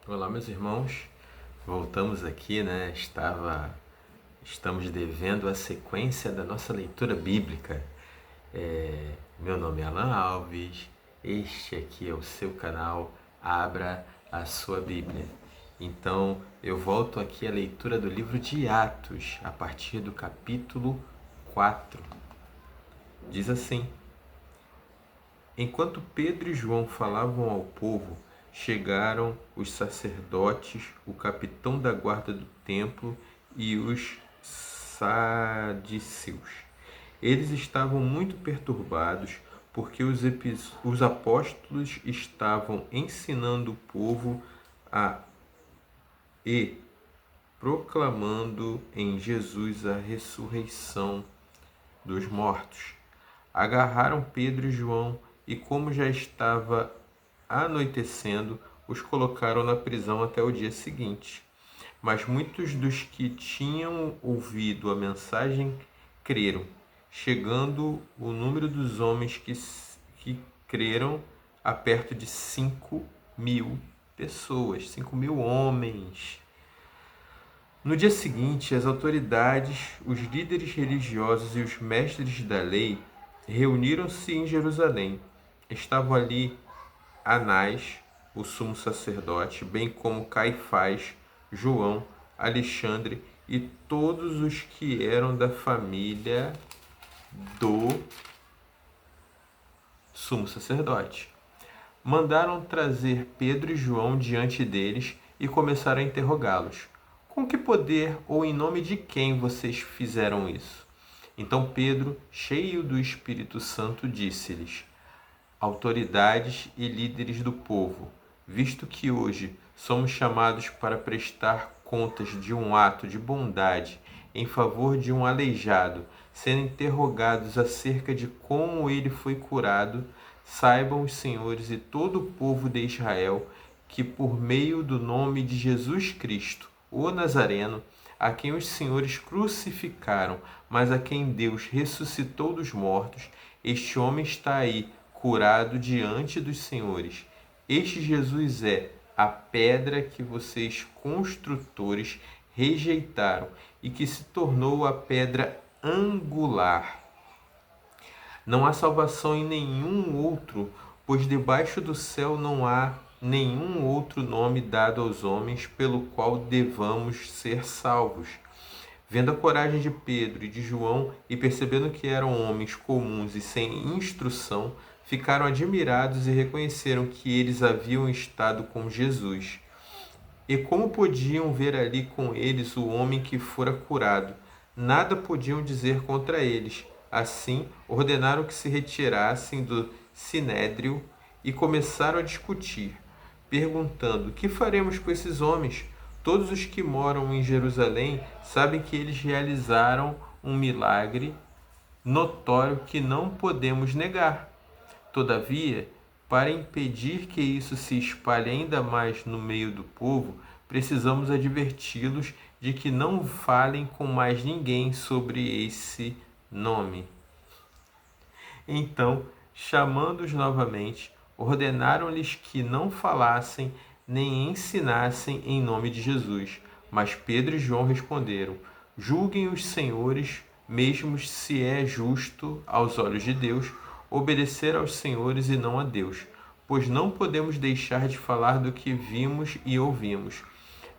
Olá, meus irmãos. Voltamos aqui, né? Estamos devendo a sequência da nossa leitura bíblica. Meu nome é Alan Alves. Este aqui é o seu canal Abra a Sua Bíblia. Então, eu volto aqui à leitura do livro de Atos, a partir do capítulo 4. Diz assim: Enquanto Pedro e João falavam ao povo, chegaram os sacerdotes, o capitão da guarda do templo e os saduceus. Eles estavam muito perturbados porque os apóstolos estavam ensinando o povo e proclamando em Jesus a ressurreição dos mortos. Agarraram Pedro e João e, como já estava anoitecendo, os colocaram na prisão até o dia seguinte. Mas muitos dos que tinham ouvido a mensagem creram, chegando o número dos homens que creram a perto de 5.000 pessoas, 5.000 homens. No dia seguinte, as autoridades, os líderes religiosos e os mestres da lei reuniram-se em Jerusalém. Estavam ali Anás, o sumo sacerdote, bem como Caifás, João, Alexandre e todos os que eram da família do sumo sacerdote. Mandaram trazer Pedro e João diante deles e começaram a interrogá-los. Com que poder ou em nome de quem vocês fizeram isso? Então Pedro, cheio do Espírito Santo, disse-lhes: Autoridades e líderes do povo, visto que hoje somos chamados para prestar contas de um ato de bondade em favor de um aleijado, sendo interrogados acerca de como ele foi curado, saibam os senhores e todo o povo de Israel que, por meio do nome de Jesus Cristo, o Nazareno, a quem os senhores crucificaram, mas a quem Deus ressuscitou dos mortos, este homem está aí, curado diante dos senhores. Este Jesus é a pedra que vocês, construtores, rejeitaram e que se tornou a pedra angular. Não há salvação em nenhum outro, pois debaixo do céu não há nenhum outro nome dado aos homens pelo qual devamos ser salvos. Vendo a coragem de Pedro e de João e percebendo que eram homens comuns e sem instrução, ficaram admirados e reconheceram que eles haviam estado com Jesus. E como podiam ver ali com eles o homem que fora curado? Nada podiam dizer contra eles. Assim, ordenaram que se retirassem do sinédrio e começaram a discutir, perguntando: que faremos com esses homens? Todos os que moram em Jerusalém sabem que eles realizaram um milagre notório que não podemos negar. Todavia, para impedir que isso se espalhe ainda mais no meio do povo, precisamos adverti-los de que não falem com mais ninguém sobre esse nome. Então, chamando-os novamente, ordenaram-lhes que não falassem nem ensinassem em nome de Jesus. Mas Pedro e João responderam: Julguem os senhores, mesmo se é justo aos olhos de Deus obedecer aos senhores e não a Deus, pois não podemos deixar de falar do que vimos e ouvimos.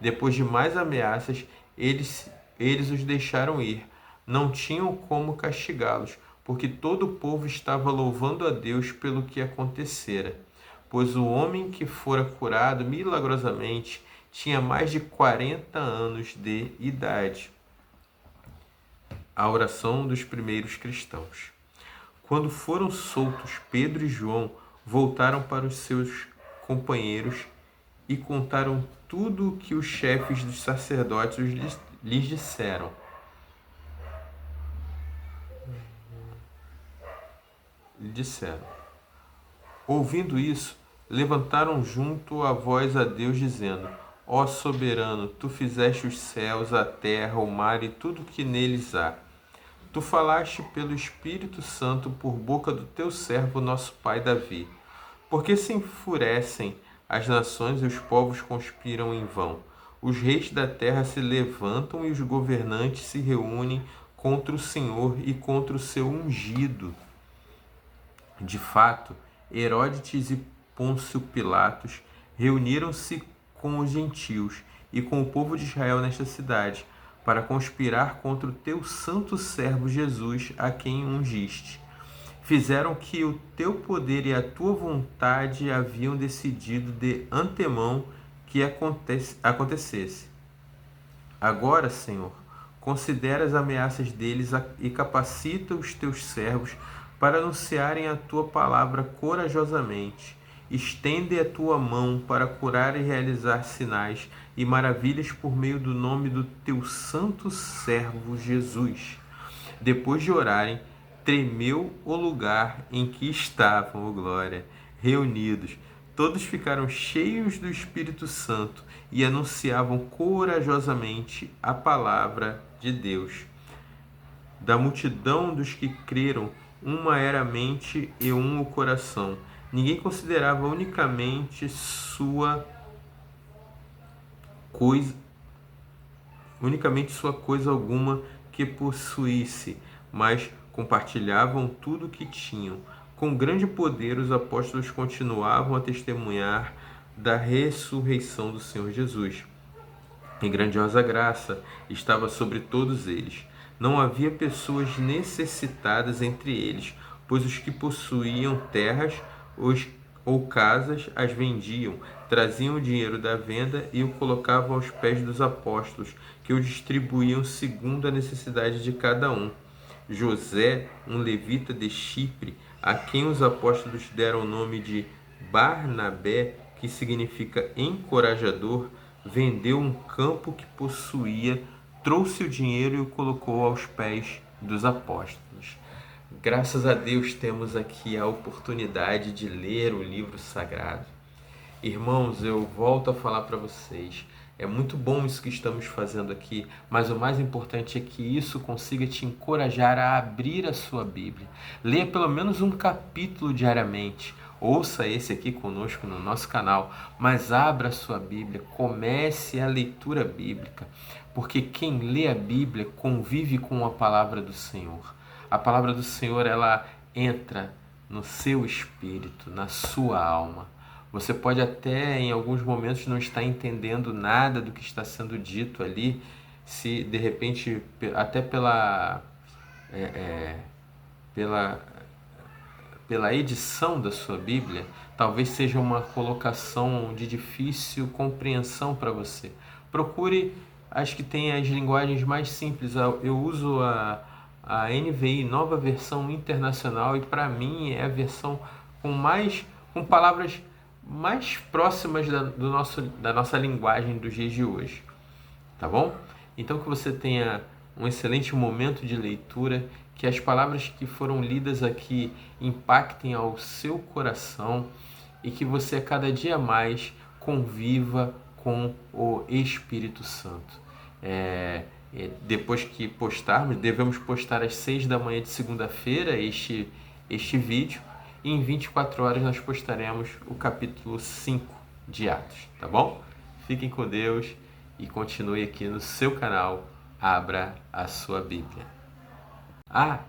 Depois de mais ameaças, eles os deixaram ir. Não tinham como castigá-los, porque todo o povo estava louvando a Deus pelo que acontecera. Pois o homem que fora curado milagrosamente tinha mais de 40 anos de idade. A oração dos primeiros cristãos. Quando foram soltos, Pedro e João voltaram para os seus companheiros e contaram tudo o que os chefes dos sacerdotes lhes disseram. Ouvindo isso, levantaram junto a voz a Deus, dizendo: Ó soberano, tu fizeste os céus, a terra, o mar e tudo o que neles há. Tu falaste pelo Espírito Santo por boca do teu servo, nosso pai Davi. Por que se enfurecem As nações e os povos conspiram em vão. Os reis da terra se levantam e os governantes se reúnem contra o Senhor e contra o seu ungido. De fato, Herodes e Pôncio Pilatos reuniram-se com os gentios e com o povo de Israel nesta cidade, para conspirar contra o teu santo servo Jesus, a quem ungiste. Fizeram que o teu poder e a tua vontade haviam decidido de antemão que acontecesse. Agora, Senhor, considera as ameaças deles e capacita os teus servos para anunciarem a tua palavra corajosamente. Estende a tua mão para curar e realizar sinais e maravilhas por meio do nome do teu santo servo Jesus. Depois de orarem, tremeu o lugar em que estavam, glória, reunidos. Todos ficaram cheios do Espírito Santo e anunciavam corajosamente a palavra de Deus. Da multidão dos que creram, uma era a mente e um o coração. Ninguém considerava unicamente sua coisa alguma que possuísse, mas compartilhavam tudo o que tinham. Com grande poder, os apóstolos continuavam a testemunhar da ressurreição do Senhor Jesus. E grandiosa graça estava sobre todos eles. Não havia pessoas necessitadas entre eles, pois os que possuíam terras ou casas as vendiam, traziam o dinheiro da venda e o colocavam aos pés dos apóstolos, que o distribuíam segundo a necessidade de cada um. José, um levita de Chipre, a quem os apóstolos deram o nome de Barnabé, que significa encorajador, vendeu um campo que possuía, trouxe o dinheiro e o colocou aos pés dos apóstolos. Graças a Deus temos aqui a oportunidade de ler o livro sagrado. Irmãos, eu volto a falar para vocês, é muito bom isso que estamos fazendo aqui, mas o mais importante é que isso consiga te encorajar a abrir a sua Bíblia. Leia pelo menos um capítulo diariamente. Ouça esse aqui conosco no nosso canal, mas abra a sua Bíblia, comece a leitura bíblica, porque quem lê a Bíblia convive com a palavra do Senhor. A palavra do Senhor, ela entra no seu espírito, na sua alma. Você pode até, em alguns momentos, não estar entendendo nada do que está sendo dito ali, se de repente, até pela edição da sua Bíblia, talvez seja uma colocação de difícil compreensão para você. Procure as que têm as linguagens mais simples. Eu uso a NVI, Nova Versão Internacional, e para mim é a versão com palavras mais próximas da nossa linguagem dos dias de hoje. Tá bom? Então que você tenha um excelente momento de leitura, que as palavras que foram lidas aqui impactem ao seu coração e que você a cada dia mais conviva com o Espírito Santo. Depois que postarmos, devemos postar às 6 da manhã de segunda-feira este vídeo, e em 24 horas nós postaremos o capítulo 5 de Atos, tá bom? Fiquem com Deus e continue aqui no seu canal, Abra a Sua Bíblia.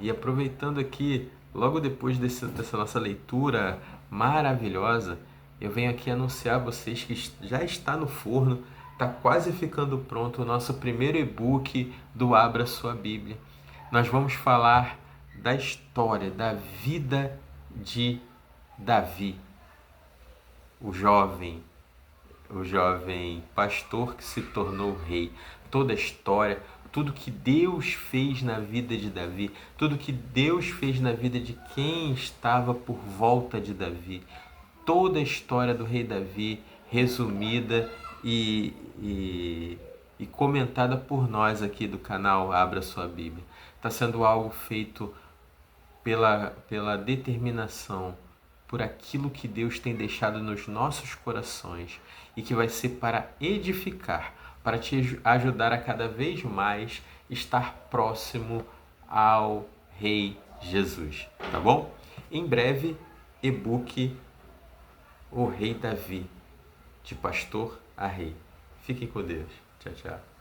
E aproveitando aqui, logo depois dessa nossa leitura maravilhosa, eu venho aqui anunciar a vocês que já está no forno, está quase ficando pronto o nosso primeiro e-book do Abra a Sua Bíblia. Nós vamos falar da história, da vida de Davi, o jovem pastor que se tornou rei. Toda a história, tudo que Deus fez na vida de Davi, tudo que Deus fez na vida de quem estava por volta de Davi, toda a história do rei Davi resumida e comentada por nós aqui do canal Abra Sua Bíblia. Está sendo algo feito pela determinação, por aquilo que Deus tem deixado nos nossos corações e que vai ser para edificar, para te ajudar a cada vez mais estar próximo ao Rei Jesus, tá bom? Em breve, e-book O Rei Davi. de pastor a rei. Fiquem com Deus. Tchau, tchau.